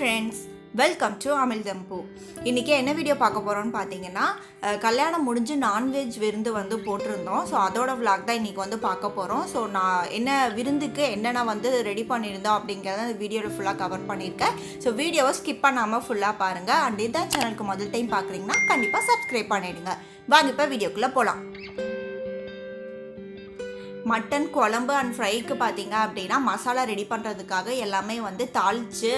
Friends, welcome to Amizhthampoo. இன்றைக்கி என்ன video பார்க்க போகிறோன்னு பார்த்தீங்கன்னா, கல்யாணம் முடிஞ்சு நான்வெஜ் விருந்து வந்து போட்டிருந்தோம். ஸோ அதோட விளாக் தான் இன்றைக்கி வந்து பார்க்க போகிறோம். ஸோ நான் என்ன விருந்துக்கு என்னென்ன வந்து ரெடி பண்ணியிருந்தோம் அப்படிங்கிறத அந்த வீடியோவில் ஃபுல்லாக கவர் பண்ணியிருக்கேன். ஸோ வீடியோவை ஸ்கிப் பண்ணாமல் ஃபுல்லாக பாருங்கள். அண்ட் இதான் சேனலுக்கு முதல் டைம் பார்க்குறீங்கன்னா கண்டிப்பாக சப்ஸ்கிரைப் பண்ணிவிடுங்க. வாங்க இப்போ வீடியோக்குள்ளே போகலாம். மட்டன் குழம்பு அண்ட் ஃப்ரைக்கு பார்த்தீங்க அப்படின்னா மசாலா ரெடி பண்ணுறதுக்காக எல்லாமே வந்து தாளித்து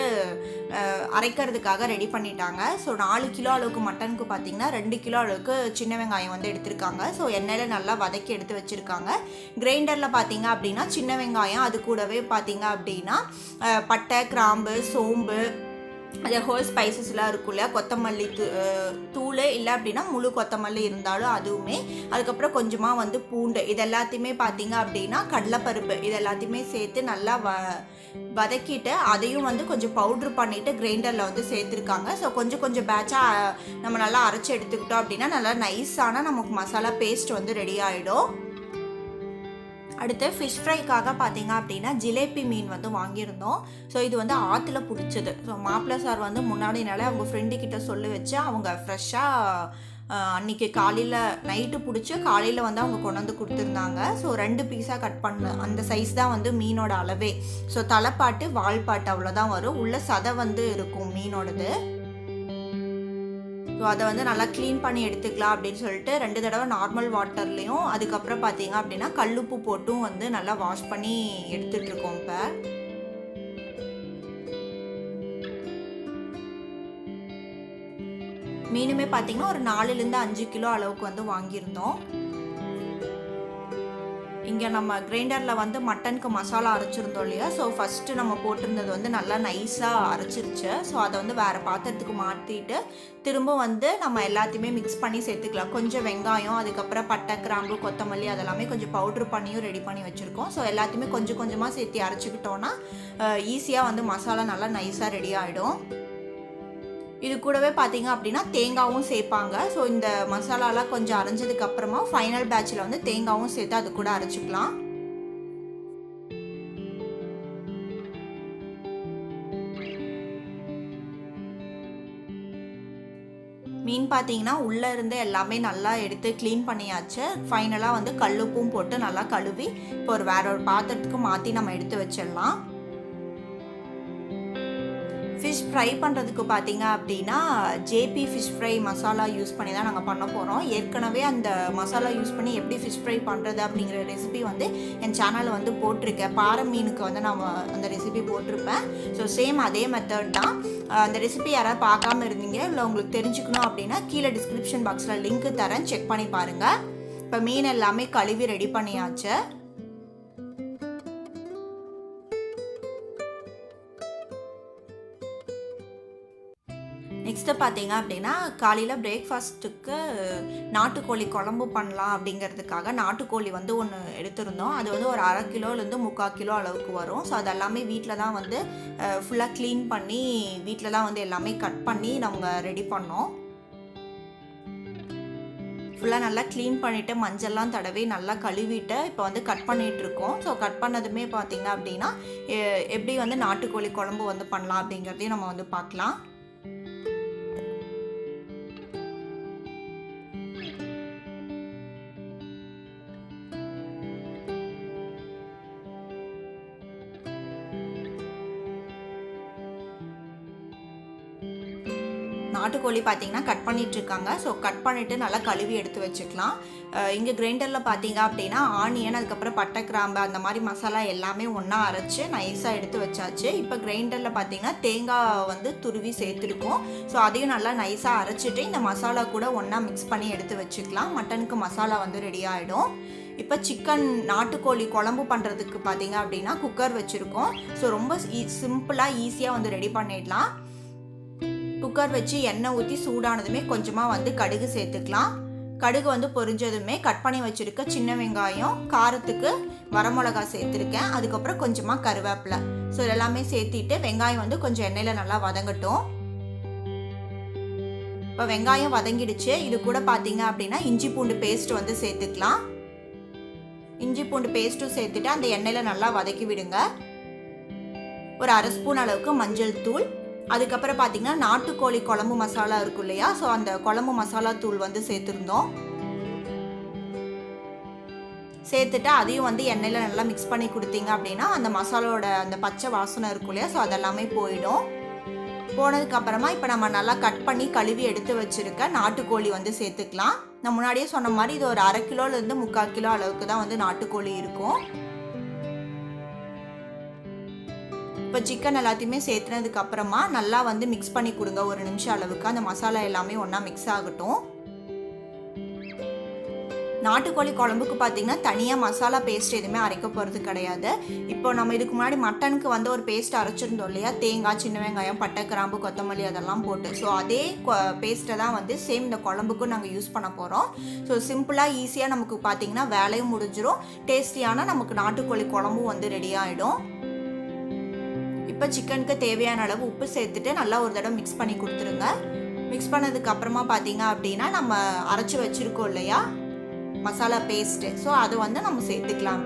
அரைக்கிறதுக்காக ரெடி பண்ணிட்டாங்க. ஸோ 4 கிலோ அளவுக்கு மட்டனுக்கு பார்த்தீங்கன்னா 2 கிலோ அளவுக்கு சின்ன வெங்காயம் வந்து எடுத்திருக்காங்க. ஸோ எண்ணெயில் நல்லா வதக்கி எடுத்து வச்சுருக்காங்க. கிரைண்டரில் பார்த்தீங்க அப்படின்னா சின்ன வெங்காயம், அது கூடவே பார்த்தீங்க அப்படின்னா பட்டை, கிராம்பு, சோம்பு, அது ஹோல் ஸ்பைசஸ்லாம் இருக்கும் இல்லையா, கொத்தமல்லி தூள் இல்லை அப்படின்னா முழு கொத்தமல்லி இருந்தாலும் அதுவுமே, அதுக்கப்புறம் கொஞ்சமாக வந்து பூண்டு, இது எல்லாத்தையுமே பார்த்தீங்க அப்படின்னா கடலைப்பருப்பு, இது எல்லாத்தையுமே சேர்த்து நல்லா வதக்கிட்டு அதையும் வந்து கொஞ்சம் பவுட்ரு பண்ணிவிட்டு கிரைண்டரில் வந்து சேர்த்துருக்காங்க. ஸோ கொஞ்சம் பேட்சாக நம்ம நல்லா அரைச்சி எடுத்துக்கிட்டோம் அப்படின்னா நல்லா நைஸான நமக்கு மசாலா பேஸ்ட் வந்து ரெடி ஆகிடும். அடுத்து ஃபிஷ் ஃப்ரைக்காக பார்த்தீங்க அப்படின்னா ஜிலேபி மீன் வந்து வாங்கியிருந்தோம். ஸோ இது வந்து ஆற்றுல பிடிச்சது. ஸோ மாப்பிள்ளை சார் வந்து முன்னாடினாலே அவங்க ஃப்ரெண்டுக்கிட்ட சொல்லி வச்சு அவங்க ஃப்ரெஷ்ஷாக அன்றைக்கி காலையில் நைட்டு பிடிச்சி காலையில் வந்து அவங்க கொண்டு வந்து கொடுத்துருந்தாங்க. ஸோ 2 பீஸாக கட் பண்ண அந்த சைஸ் தான் வந்து மீனோட அளவே. ஸோ தலைப்பாட்டு வால்பாட்டு அவ்வளோதான் வரும். உள்ள சதை வந்து இருக்கும் மீனோடது. ஸோ அதை வந்து நல்லா க்ளீன் பண்ணி எடுத்துக்கலாம் அப்படின்னு சொல்லிட்டு 2 தடவை நார்மல் வாட்டர்லேயும் அதுக்கப்புறம் பார்த்தீங்க அப்படின்னா கல்லுப்பு போட்டும் வந்து நல்லா வாஷ் பண்ணி எடுத்துகிட்ருக்கோம். இப்போ மீனுமே பார்த்தீங்கன்னா ஒரு 4லேருந்து 5 கிலோ அளவுக்கு வந்து வாங்கியிருந்தோம். இங்கே நம்ம கிரைண்டரில் வந்து மட்டனுக்கு மசாலா அரைச்சிருந்தோம் இல்லையா, ஸோ ஃபஸ்ட்டு நம்ம போட்டிருந்தது வந்து நல்லா நைஸாக அரைச்சிருச்சு. ஸோ அதை வந்து வேறு பாத்திரத்துக்கு மாற்றிட்டு திரும்ப வந்து நம்ம எல்லாத்தையுமே மிக்ஸ் பண்ணி சேர்த்துக்கலாம். கொஞ்சம் வெங்காயம், அதுக்கப்புறம் பட்டை, கிராம்பு, கொத்தமல்லி அதெல்லாமே கொஞ்சம் பவுட்ரு பண்ணியும் ரெடி பண்ணி வச்சுருக்கோம். ஸோ எல்லாத்தையுமே கொஞ்சமாக சேர்த்து அரைச்சிக்கிட்டோன்னா ஈஸியாக வந்து மசாலா நல்லா நைஸாக ரெடி ஆகிடும். இது கூடவே பார்த்தீங்க அப்படின்னா தேங்காயும் சேர்ப்பாங்க. ஸோ இந்த மசாலாலாம் கொஞ்சம் அரைஞ்சதுக்கு அப்புறமா ஃபைனல் பேட்சில் வந்து தேங்காயும் சேர்த்து அது கூட அரைச்சிக்கலாம். மீன் பார்த்தீங்கன்னா உள்ளே இருந்து எல்லாமே நல்லா எடுத்து க்ளீன் பண்ணியாச்சு. ஃபைனலாக வந்து கல்லுப்பும் போட்டு நல்லா கழுவி இப்போ வேற ஒரு பாத்திரத்துக்கு மாற்றி நம்ம எடுத்து வச்சிடலாம். ஃபிஷ் ஃப்ரை பண்ணுறதுக்கு பார்த்தீங்க அப்படின்னா JP fish fry masala use பண்ணி தான் நாங்கள் பண்ண போகிறோம். ஏற்கனவே அந்த மசாலா யூஸ் பண்ணி எப்படி ஃபிஷ் ஃப்ரை பண்ணுறது அப்படிங்கிற ரெசிபி வந்து என் சேனலில் வந்து போட்டிருக்கேன். பாறை மீனுக்கு வந்து நான் அந்த ரெசிபி போட்டிருப்பேன். ஸோ சேம் அதே மெத்தட் தான். அந்த ரெசிபி யாராவது பார்க்காம இருந்தீங்க இல்லை உங்களுக்கு தெரிஞ்சுக்கணும் அப்படின்னா கீழே டிஸ்கிரிப்ஷன் பாக்ஸில் லிங்க் தரேன், செக் பண்ணி பாருங்கள். இப்போ மீன் எல்லாமே கழுவி ரெடி பண்ணியாச்சு. நெக்ஸ்ட்டு பார்த்தீங்க அப்படின்னா காலையில் பிரேக்ஃபாஸ்ட்டுக்கு நாட்டுக்கோழி குழம்பு பண்ணலாம் அப்படிங்கிறதுக்காக நாட்டுக்கோழி வந்து ஒன்று எடுத்திருந்தோம். அது வந்து ஒரு 1/2 கிலோலேருந்து 3/4 கிலோ அளவுக்கு வரும். ஸோ அதெல்லாமே வீட்டில் தான் வந்து ஃபுல்லாக க்ளீன் பண்ணி வீட்டில் தான் வந்து எல்லாமே கட் பண்ணி நம்ம ரெடி பண்ணோம். ஃபுல்லாக நல்லா க்ளீன் பண்ணிவிட்டு மஞ்சள்லாம் தடவி நல்லா கழுவிட்டு இப்போ வந்து கட் பண்ணிகிட்ருக்கோம். ஸோ கட் பண்ணதுமே பார்த்தீங்க அப்படின்னா எப்படி வந்து நாட்டுக்கோழி குழம்பு வந்து பண்ணலாம் அப்படிங்கிறதையும் நம்ம வந்து பார்க்கலாம். நாட்டுக்கோழி பார்த்தீங்கன்னா கட் பண்ணிகிட்ருக்காங்க. ஸோ கட் பண்ணிவிட்டு நல்லா கழுவி எடுத்து வச்சுக்கலாம். இங்கே கிரைண்டரில் பார்த்தீங்க அப்படின்னா ஆனியன், அதுக்கப்புறம் பட்டை, கிராம்பு அந்த மாதிரி மசாலா எல்லாமே ஒன்றா அரைச்சி நைஸாக எடுத்து வச்சாச்சு. இப்போ கிரைண்டரில் பார்த்தீங்கன்னா தேங்காய் வந்து துருவி சேர்த்துருக்கோம். ஸோ அதையும் நல்லா நைஸாக அரைச்சிட்டு இந்த மசாலா கூட ஒன்றா மிக்ஸ் பண்ணி எடுத்து வச்சுக்கலாம். மட்டனுக்கு மசாலா வந்து ரெடி ஆகிடும். இப்போ சிக்கன் நாட்டுக்கோழி குழம்பு பண்ணுறதுக்கு பார்த்தீங்க அப்படின்னா குக்கர் வச்சுருக்கோம். ஸோ ரொம்ப சிம்பிளாக ஈஸியாக வந்து ரெடி பண்ணிடலாம். குக்கர் வச்சு எண்ணெய் ஊற்றி சூடானதுமே கொஞ்சமாக வந்து கடுகு சேர்த்துக்கலாம். கடுகு வந்து பொரிஞ்சதுமே கட் பண்ணி வச்சுருக்க சின்ன வெங்காயம், காரத்துக்கு வரமிளகா சேர்த்துருக்கேன், அதுக்கப்புறம் கொஞ்சமாக கருவேப்பிலை. ஸோ எல்லாமே சேர்த்திட்டு வெங்காயம் வந்து கொஞ்சம் எண்ணெயில் நல்லா வதங்கட்டும். இப்போ வெங்காயம் வதங்கிடுச்சு. இது கூட பார்த்தீங்க அப்படின்னா இஞ்சி பூண்டு பேஸ்ட் வந்து சேர்த்துக்கலாம். இஞ்சி பூண்டு பேஸ்ட்டும் சேர்த்துட்டு அந்த எண்ணெயில் நல்லா வதக்கி விடுங்க. ஒரு 1/2 ஸ்பூன் அளவுக்கு மஞ்சள் தூள், அதுக்கப்புறம் பார்த்தீங்கன்னா நாட்டுக்கோழி குழம்பு மசாலா இருக்கும் இல்லையா, ஸோ அந்த குழம்பு மசாலா தூள் வந்து சேர்த்துருந்தோம். சேர்த்துட்டு அதையும் வந்து எண்ணெயில் நல்லா மிக்ஸ் பண்ணி கொடுத்தீங்க அப்படின்னா அந்த மசாலோட அந்த பச்சை வாசனை இருக்கும் இல்லையா, ஸோ அதெல்லாமே போயிடும். போனதுக்கப்புறமா இப்போ நம்ம நல்லா கட் பண்ணி கழுவி எடுத்து வச்சுருக்க நாட்டுக்கோழி வந்து சேர்த்துக்கலாம். நான் முன்னாடியே சொன்ன மாதிரி இது ஒரு 1/2 கிலோலேருந்து 3/4 கிலோ அளவுக்கு தான் வந்து நாட்டுக்கோழி இருக்கும். இப்போ சிக்கன் எல்லாத்தையுமே சேர்த்துனதுக்கு அப்புறமா நல்லா வந்து மிக்ஸ் பண்ணி கொடுங்க. 1 நிமிஷம் அளவுக்கு அந்த மசாலா எல்லாமே ஒன்றா மிக்ஸ் ஆகட்டும். நாட்டுக்கோழி குழம்புக்கு பார்த்தீங்கன்னா தனியாக மசாலா பேஸ்ட் எதுவுமே அரைக்க போகிறது கிடையாது. இப்போ நம்ம இதுக்கு முன்னாடி மட்டனுக்கு வந்து ஒரு பேஸ்ட் அரைச்சிருந்தோம் இல்லையா, தேங்காய், சின்ன வெங்காயம், பட்டை, கிராம்பு, கொத்தமல்லி அதெல்லாம் போட்டு. ஸோ அதே பேஸ்ட்டை தான் வந்து சேம் இந்த குழம்புக்கும் நாங்கள் யூஸ் பண்ண போகிறோம். ஸோ சிம்பிளாக ஈஸியாக நமக்கு பார்த்தீங்கன்னா வேலையும் முடிஞ்சிடும், டேஸ்டியான நமக்கு நாட்டுக்கோழி குழம்பும் வந்து ரெடி ஆகிடும். இப்போ சிக்கனுக்கு தேவையான அளவு உப்பு சேர்த்துட்டு நல்லா ஒரு தடவை மிக்ஸ் பண்ணி கொடுத்துருங்க. மிக்ஸ் பண்ணதுக்கு அப்புறமா பார்த்தீங்க அப்படின்னா நம்ம அரைச்சி வச்சுருக்கோம் இல்லையா மசாலா பேஸ்ட்டு, ஸோ அது வந்து நம்ம சேர்த்துக்கலாம்.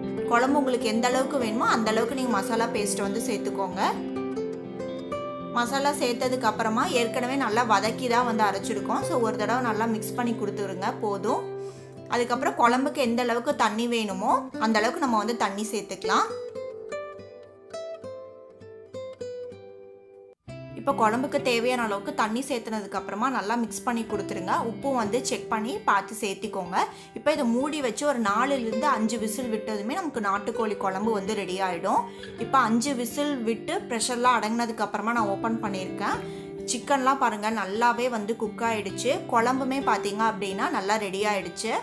இப்போ குழம்பு உங்களுக்கு எந்த அளவுக்கு வேணுமோ அந்த அளவுக்கு நீங்கள் மசாலா பேஸ்ட்டை வந்து சேர்த்துக்கோங்க. மசாலா சேர்த்ததுக்கு அப்புறமா ஏற்கனவே நல்லா வதக்கி தான் வந்து அரைச்சிருக்கோம். ஸோ ஒரு தடவை நல்லா மிக்ஸ் பண்ணி கொடுத்துருங்க போதும். அதுக்கப்புறம் குழம்புக்கு எந்த அளவுக்கு தண்ணி வேணுமோ அந்த அளவுக்கு நம்ம வந்து தண்ணி சேர்த்துக்கலாம். இப்போ குழம்புக்கு தேவையான அளவுக்கு தண்ணி சேர்த்துனதுக்கு அப்புறமா நல்லா மிக்ஸ் பண்ணி கொடுத்துருங்க. உப்பும் வந்து செக் பண்ணி பார்த்து சேர்த்திக்கோங்க. இப்போ இதை மூடி வச்சு ஒரு 4லிருந்து 5 விசில் விட்டதுமே நமக்கு நாட்டுக்கோழி குழம்பு வந்து ரெடி ஆகிடும். இப்போ 5 விசில் விட்டு ப்ரெஷர்லாம் அடங்கினதுக்கு அப்புறமா நான் ஓப்பன் பண்ணியிருக்கேன். சிக்கன்லாம் பாருங்கள் நல்லாவே வந்து குக் ஆகிடுச்சு. குழம்புமே பார்த்தீங்க அப்படின்னா நல்லா ரெடி ஆகிடுச்சு.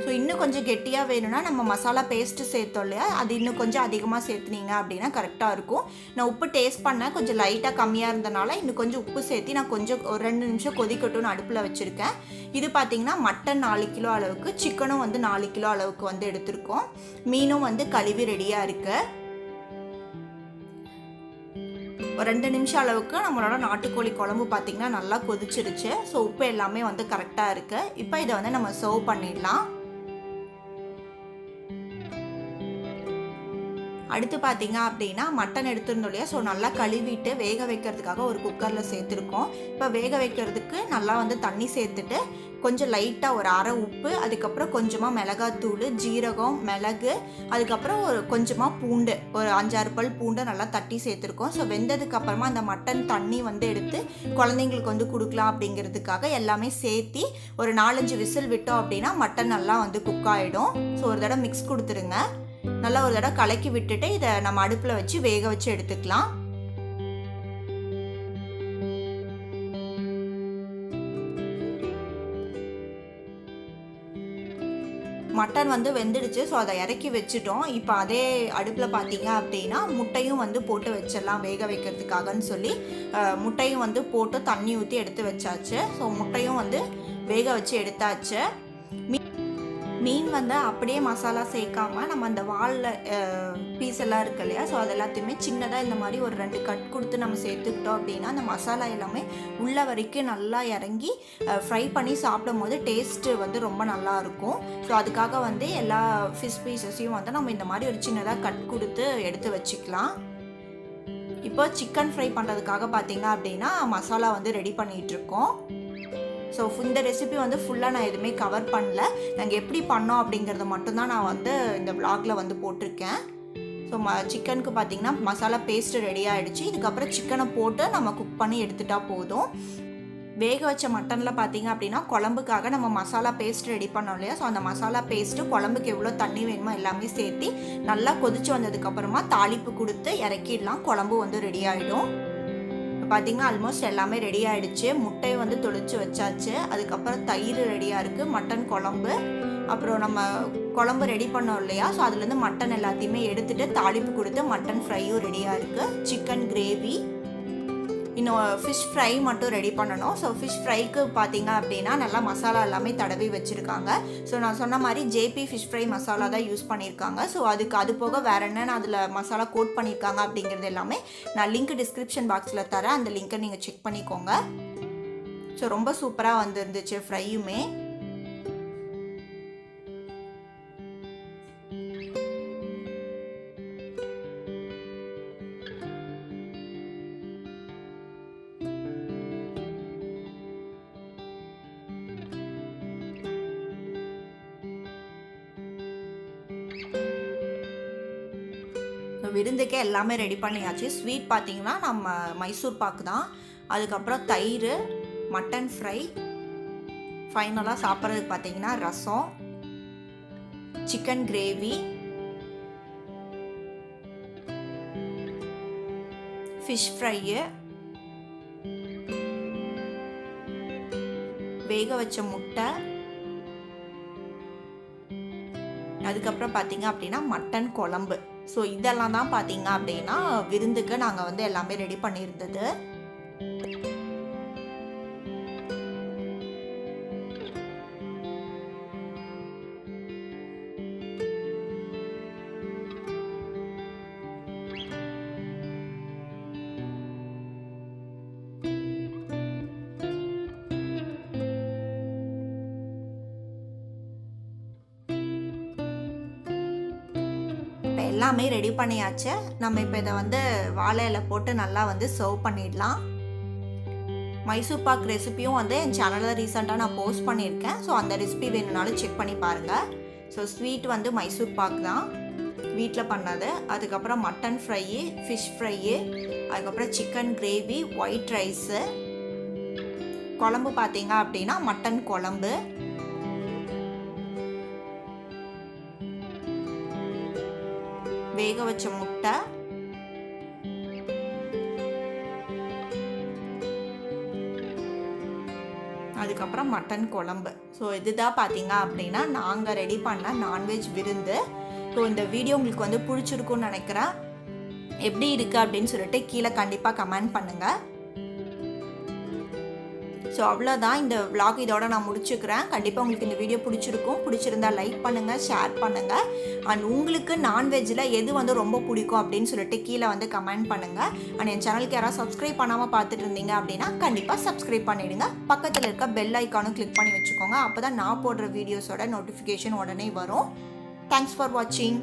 ஸோ இன்னும் கொஞ்சம் கெட்டியாக வேணும்னா நம்ம மசாலா பேஸ்ட்டு சேர்த்தோம் இல்லையா, அது இன்னும் கொஞ்சம் அதிகமாக சேர்த்துனீங்க அப்படின்னா கரெக்டாக இருக்கும். நான் உப்பு டேஸ்ட் பண்ணேன், கொஞ்சம் லைட்டாக கம்மியாக இருந்தனால இன்னும் கொஞ்சம் உப்பு சேர்த்து நான் கொஞ்சம் ஒரு 2 நிமிஷம் கொதிக்கட்டும்னு அடுப்பில் வச்சுருக்கேன். இது பார்த்திங்கன்னா மட்டன் 4 கிலோ அளவுக்கு, சிக்கனும் வந்து 4 கிலோ அளவுக்கு வந்து எடுத்திருக்கோம். மீனும் வந்து கழுவி ரெடியாக இருக்குது. ஒரு 2 நிமிஷம் அளவுக்கு நம்மளோட நாட்டுக்கோழி குழம்பு பார்த்திங்கன்னா நல்லா கொதிச்சிருச்சு. ஸோ உப்பு எல்லாமே வந்து கரெக்டாக இருக்குது. இப்போ இதை வந்து நம்ம சர்வ் பண்ணிடலாம். அடுத்து பார்த்தீங்க அப்படின்னா மட்டன் எடுத்துருந்தோம் இல்லையா, ஸோ நல்லா கழுவிட்டு வேக வைக்கிறதுக்காக ஒரு குக்கரில் சேர்த்துருக்கோம். இப்போ வேக வைக்கிறதுக்கு நல்லா வந்து தண்ணி சேர்த்துட்டு கொஞ்சம் லைட்டாக ஒரு அரை உப்பு, அதுக்கப்புறம் கொஞ்சமாக மிளகாத்தூள், ஜீரகம், மிளகு, அதுக்கப்புறம் ஒரு கொஞ்சமாக பூண்டு, ஒரு 5-6 பல் பூண்டை நல்லா தட்டி சேர்த்துருக்கோம். ஸோ வெந்ததுக்கப்புறமா அந்த மட்டன் தண்ணி வந்து எடுத்து குழந்தைங்களுக்கு வந்து கொடுக்கலாம் அப்படிங்கிறதுக்காக எல்லாமே சேர்த்தி ஒரு 4-5 விசில் விட்டோம் அப்படின்னா மட்டன் நல்லா வந்து குக் ஆகிடும். ஸோ ஒரு தடவை மிக்ஸ் கொடுத்துருங்க. நல்லா ஒரு தடவை கலக்கி விட்டுட்டு இதை நம்ம அடுப்பில் வச்சு வேக வச்சு எடுத்துக்கலாம். மட்டன் வந்து வெந்துடுச்சு. ஸோ அதை இறக்கி வச்சுட்டோம். இப்போ அதே அடுப்பில் பார்த்தீங்க அப்படின்னா முட்டையும் வந்து போட்டு வச்சிடலாம் வேக வைக்கிறதுக்காகன்னு சொல்லி முட்டையும் வந்து போட்டு தண்ணி ஊற்றி எடுத்து வச்சாச்சு. ஸோ முட்டையும் வந்து வேக வச்சு எடுத்தாச்சு. மீன் வந்து அப்படியே மசாலா சேர்க்காமல் நம்ம அந்த வாலில் பீஸ் எல்லாம் இருக்கு இல்லையா, ஸோ அது எல்லாத்தையுமே சின்னதாக இந்த மாதிரி ஒரு 2 கட் கொடுத்து நம்ம சேர்த்துக்கிட்டோம் அப்படின்னா அந்த மசாலா எல்லாமே உள்ள வரைக்கும் நல்லா இறங்கி ஃப்ரை பண்ணி சாப்பிடும் போது டேஸ்ட்டு வந்து ரொம்ப நல்லாயிருக்கும். ஸோ அதுக்காக வந்து எல்லா ஃபிஷ் பீஸஸையும் வந்து நம்ம இந்த மாதிரி ஒரு சின்னதாக கட் கொடுத்து எடுத்து வச்சுக்கலாம். இப்போ சிக்கன் ஃப்ரை பண்ணுறதுக்காக பார்த்தீங்க அப்படின்னா மசாலா வந்து ரெடி பண்ணிகிட்ருக்கோம். ஸோ இந்த ரெசிபி வந்து ஃபுல்லாக நான் எதுவுமே கவர் பண்ணல. நாங்கள் எப்படி பண்ணோம் அப்படிங்கிறத மட்டும்தான் நான் வந்து இந்த விளாகில் வந்து போட்டிருக்கேன். ஸோ சிக்கனுக்கு பார்த்திங்கன்னா மசாலா பேஸ்ட்டு ரெடி ஆகிடுச்சு. இதுக்கப்புறம் சிக்கனை போட்டு நம்ம குக் பண்ணி எடுத்துட்டால் போதும். வேக வச்ச மட்டனில் பார்த்திங்க அப்படின்னா குழம்புக்காக நம்ம மசாலா பேஸ்ட் ரெடி பண்ணோம் இல்லையா, ஸோ அந்த மசாலா பேஸ்ட்டு குழம்புக்கு எவ்வளோ தண்ணி வேணுமோ எல்லாமே சேர்த்து நல்லா கொதிச்சு வந்ததுக்கப்புறமா தாளிப்பு கொடுத்து இறக்கிடலாம். குழம்பு வந்து ரெடி ஆகிடும். பார்த்தீங்கன்னா ஆல்மோஸ்ட் எல்லாமே ரெடி ஆகிடுச்சு. முட்டையை வந்து தொளிச்சு வச்சாச்சு. அதுக்கப்புறம் தயிர் ரெடியாக இருக்குது. மட்டன் குழம்பு, அப்புறம் நம்ம குழம்பு ரெடி பண்ணோம் இல்லையா, ஸோ அதுலேருந்து மட்டன் எல்லாத்தையுமே எடுத்துகிட்டு தாளிப்பு கொடுத்து மட்டன் ஃப்ரையும் ரெடியாக இருக்குது. சிக்கன் கிரேவி, இன்னும் ஃபிஷ் ஃப்ரை மட்டும் ரெடி பண்ணணும். ஸோ ஃபிஷ் ஃப்ரைக்கு பார்த்தீங்க அப்படின்னா நல்லா மசாலா எல்லாமே தடவி வச்சுருக்காங்க. ஸோ நான் சொன்ன மாதிரி ஜேபி ஃபிஷ் ஃப்ரை மசாலா தான் யூஸ் பண்ணியிருக்காங்க. ஸோ அது போக வேறு என்னென்ன அதில் மசாலா கோட் பண்ணியிருக்காங்க அப்படிங்கிறது எல்லாமே நான் லிங்க் டிஸ்கிரிப்ஷன் பாக்ஸில் தரேன். அந்த லிங்க்கை நீங்கள் செக் பண்ணிக்கோங்க. ஸோ ரொம்ப சூப்பராக வந்துருந்துச்சு ஃப்ரையுமே. விருந்துக்கே எல்லாமே ரெடி பண்ணியாச்சு. ஸ்வீட் பார்த்திங்கன்னா நம்ம மைசூர் பாக்கு தான். அதுக்கப்புறம் தயிர், மட்டன் ஃப்ரை, ஃபைனலாக சாப்பிட்றதுக்கு பார்த்திங்கன்னா ரசம், சிக்கன் கிரேவி, ஃபிஷ் ஃப்ரையு, வேக வச்ச முட்டை, அதுக்கப்புறம் பார்த்தீங்க அப்படின்னா மட்டன் குழம்பு. ஸோ இதெல்லாம் தான் பார்த்தீங்க அப்படின்னா விருந்துக்கு நாங்கள் வந்து எல்லாமே ரெடி பண்ணியிருந்தது. எல்லாமே ரெடி பண்ணியாச்சு. நம்ம இப்போ இதை வந்து வாழை இலை போட்டு நல்லா வந்து சர்வ் பண்ணிடலாம். மைசூர் பாக் ரெசிபியும் வந்து என் சேனலில் ரீசெண்டாக நான் போஸ்ட் பண்ணியிருக்கேன். ஸோ அந்த ரெசிபி வேணும்னாலும் செக் பண்ணி பாருங்கள். ஸோ ஸ்வீட் வந்து மைசூர் பாக் தான் வீட்டில் பண்ணது. அதுக்கப்புறம் மட்டன் ஃப்ரையு, ஃபிஷ் ஃப்ரையு, அதுக்கப்புறம் சிக்கன் கிரேவி, ஒயிட் ரைஸு, குழம்பு பார்த்தீங்க அப்படின்னா மட்டன் குழம்பு, வேக வச்ச முட்டை, அதுக்கப்புறம் மட்டன் குழம்பு. ஸோ இதுதான் பார்த்தீங்க அப்படின்னா நாங்கள் ரெடி பண்ண நான்வெஜ் விருந்து. ஸோ இந்த வீடியோ உங்களுக்கு வந்து பிடிச்சிருக்குன்னு நினைக்கிறேன். எப்படி இருக்குது அப்படின்னு சொல்லிட்டு கீழே கண்டிப்பாக கமெண்ட் பண்ணுங்கள். ஸோ அவ்வளோதான், இந்த vlog இதோட நான் முடிச்சுக்கிறேன். கண்டிப்பாக உங்களுக்கு இந்த வீடியோ பிடிச்சிருந்தா லைக் பண்ணுங்கள், ஷேர் பண்ணுங்கள். அண்ட் உங்களுக்கு நான்வெஜ்ஜில் எது வந்து ரொம்ப பிடிக்கும் அப்படின்னு சொல்லிட்டு கீழே வந்து கமெண்ட் பண்ணுங்கள். அண்ட் என் சேனலுக்கு யாராவது சப்ஸ்கிரைப் பண்ணாமல் பார்த்துட்டு இருந்தீங்க அப்படின்னா கண்டிப்பாக சப்ஸ்கிரைப் பண்ணிவிடுங்க. பக்கத்தில் இருக்க பெல் ஐக்கானும் கிளிக் பண்ணி வச்சுக்கோங்க. அப்போ தான் நான் போடுற வீடியோஸோட நோட்டிஃபிகேஷன் உடனே வரும். தேங்க்ஸ் ஃபார் வாட்சிங்.